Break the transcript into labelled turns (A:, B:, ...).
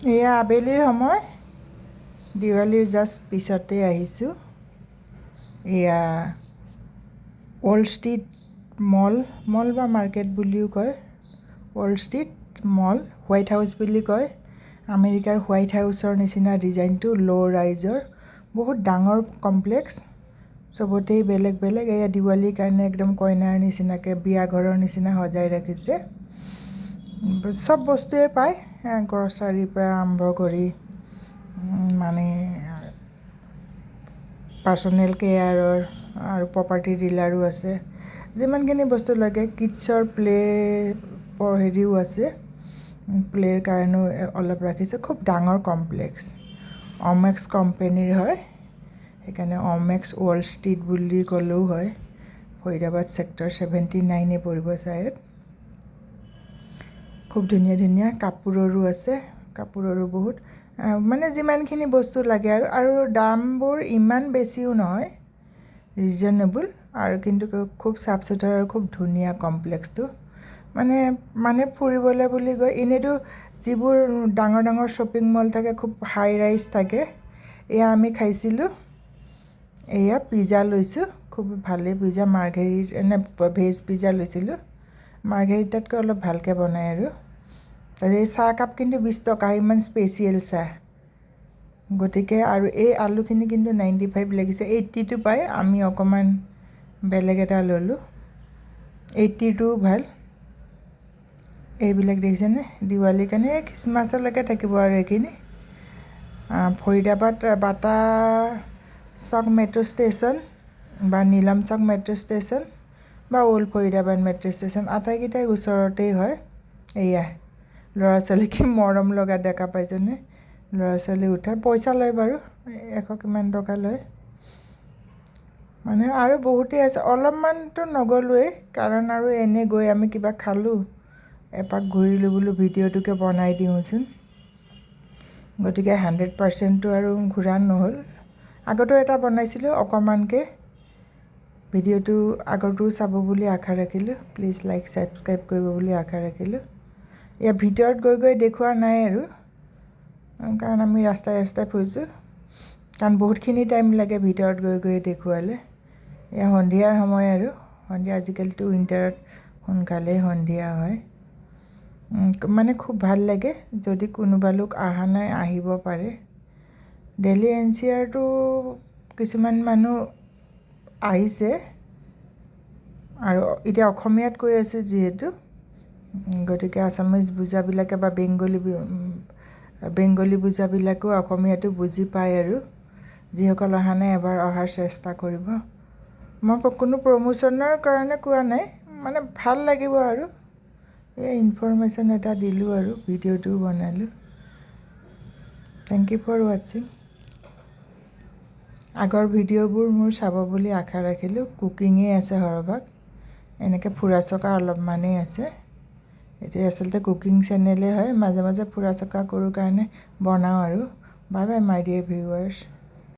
A: এয়া আবেলিৰ সময় দিৱালীৰ জাষ্ট পিছতে আহিছোঁ। এয়া ৱল ষ্ট্ৰীট মল বা মাৰ্কেট বুলিও কয়। ৱল ষ্ট্ৰীট মল, হোৱাইট হাউচ বুলি কয়। আমেৰিকাৰ হোৱাইট হাউচৰ নিচিনা ডিজাইনটো, ল' ৰাইজৰ বহুত ডাঙৰ কমপ্লেক্স। চবতেই বেলেগ বেলেগ। এয়া দিৱালীৰ কাৰণে একদম কইনাৰ নিচিনাকৈ বিয়া ঘৰৰ নিচিনা সজাই ৰাখিছে। চব বস্তুৱে পায়, গ্ৰচাৰীৰ পৰা আৰম্ভ কৰি মানে পাৰ্চনেল কেয়াৰৰ আৰু প্ৰপাৰ্টি ডিলাৰো আছে। যিমানখিনি বস্তু লাগে, কিডছৰ হেৰিও আছে, প্লে'ৰ কাৰণেও অলপ ৰাখিছে। খুব ডাঙৰ কমপ্লেক্স, অমেক্স কোম্পেনীৰ হয়, সেইকাৰণে অমেক্স ৱল ষ্ট্ৰীট বুলি ক'লেও হয়। ফৰিদাবাদ ছেক্টৰ 79 পৰিব চায়দ। খুব ধুনীয়া ধুনীয়া কাপোৰৰো আছে, কাপোৰৰো বহুত মানে যিমানখিনি বস্তু লাগে আৰু দামবোৰ ইমান বেছিও নহয়, ৰিজনেবল। আৰু কিন্তু খুব চাফ চুথৰা আৰু খুব ধুনীয়া কমপ্লেক্সটো। মানে ফুৰিবলৈ বুলি গৈ এনেইতো যিবোৰ ডাঙৰ ডাঙৰ শ্বপিং মল থাকে খুব হাই ৰাইজ থাকে। এয়া আমি খাইছিলোঁ, এয়া পিজ্জা লৈছোঁ, খুব ভালেই পিজ্জা, ভেজ পিজ্জা লৈছিলোঁ। মাৰ্ঘেৰিটাতকৈ অলপ ভালকৈ বনায় আৰু এই চাহকাপ কিন্তু 20 টকা, ইমান স্পেচিয়েল চাহ। গতিকে আৰু এই আলুখিনি কিন্তু 95 লাগিছে, 80টো পায়। আমি অকণমান বেলেগ এটা ল'লোঁ, 80টোও ভাল। এইবিলাক দেখিছেনে, দিৱালীৰ কাৰণে খ্ৰীষ্টমাছলৈকে থাকিব আৰু এইখিনি। ফৰিদাবাদ বাটা চক মেট্ৰ' ষ্টেচন বা নীলম চক মেট্ৰ' ষ্টেচন বা অল্ড ফৰিদাবাদ মেট্ৰ' ষ্টেচন আটাইকেইটাই ওচৰতেই হয়। এয়া ল'ৰা ছোৱালী কি মৰম লগা দেখা পাইছেনে, ল'ৰা ছোৱালী উঠা। পইচা লয় বাৰু, 100 কিমান টকা লয়। মানে আৰু বহুতেই আছে। অলপমানতো নগ'লোৱেই, কাৰণ আৰু এনেই গৈ আমি কিবা খালোঁ, এপাক ঘূৰিলোঁ বোলো, ভিডিঅ'টোকে বনাই দিওঁচোন। গতিকে 100%টো আৰু ঘূৰা নহ'ল। আগতো এটা বনাইছিলোঁ অকণমানকৈ, ভিডিঅ'টো আগৰটো চাব বুলি আশা ৰাখিলোঁ। প্লিজ লাইক ছাবস্ক্ৰাইব কৰিব বুলি আশা ৰাখিলোঁ। ইয়াৰ ভিতৰত গৈ গৈ দেখুওৱা নাই আৰু, কাৰণ আমি ৰাস্তাই ৰাস্তাই ফুৰিছোঁ, কাৰণ বহুতখিনি টাইম লাগে ভিতৰত গৈ গৈ দেখুৱালে। এয়া সন্ধিয়াৰ সময় আৰু সন্ধিয়া, আজিকালিতো উইণ্টাৰত সোনকালেই সন্ধিয়া হয়। মানে খুব ভাল লাগে। যদি কোনোবা লোক অহা নাই, আহিব পাৰে। দিল্লী NCRটো কিছুমান মানুহ আহিছে আৰু এতিয়া অসমীয়াত কৈ আছে যিহেতু, গতিকে আছামিজ বুজাবিলাকে বা বেংগলী বুজাবিলাকেও অসমীয়াটো বুজি পায় আৰু যিসকল অহা নাই এবাৰ অহাৰ চেষ্টা কৰিব। মই কোনো প্ৰমোশ্যনৰ কাৰণে কোৱা নাই, মানে ভাল লাগিব আৰু এই ইনফৰমেশ্যন এটা দিলোঁ আৰু ভিডিঅ'টোও বনালোঁ। থেংক ইউ ফৰ ৱাচিং। আগৰ ভিডিঅ'বোৰ মোৰ চাব বুলি আশা ৰাখিলোঁ। কুকিঙেই আছে সৰহভাগ, এনেকৈ ফুৰা চকা অলপমানেই আছে। এইটো আচলতে কুকিং চেনেলেই হয়, মাজে মাজে ফুৰা চকা কৰোঁ কাৰণে বনাওঁ আৰু। Bye bye my dear viewers.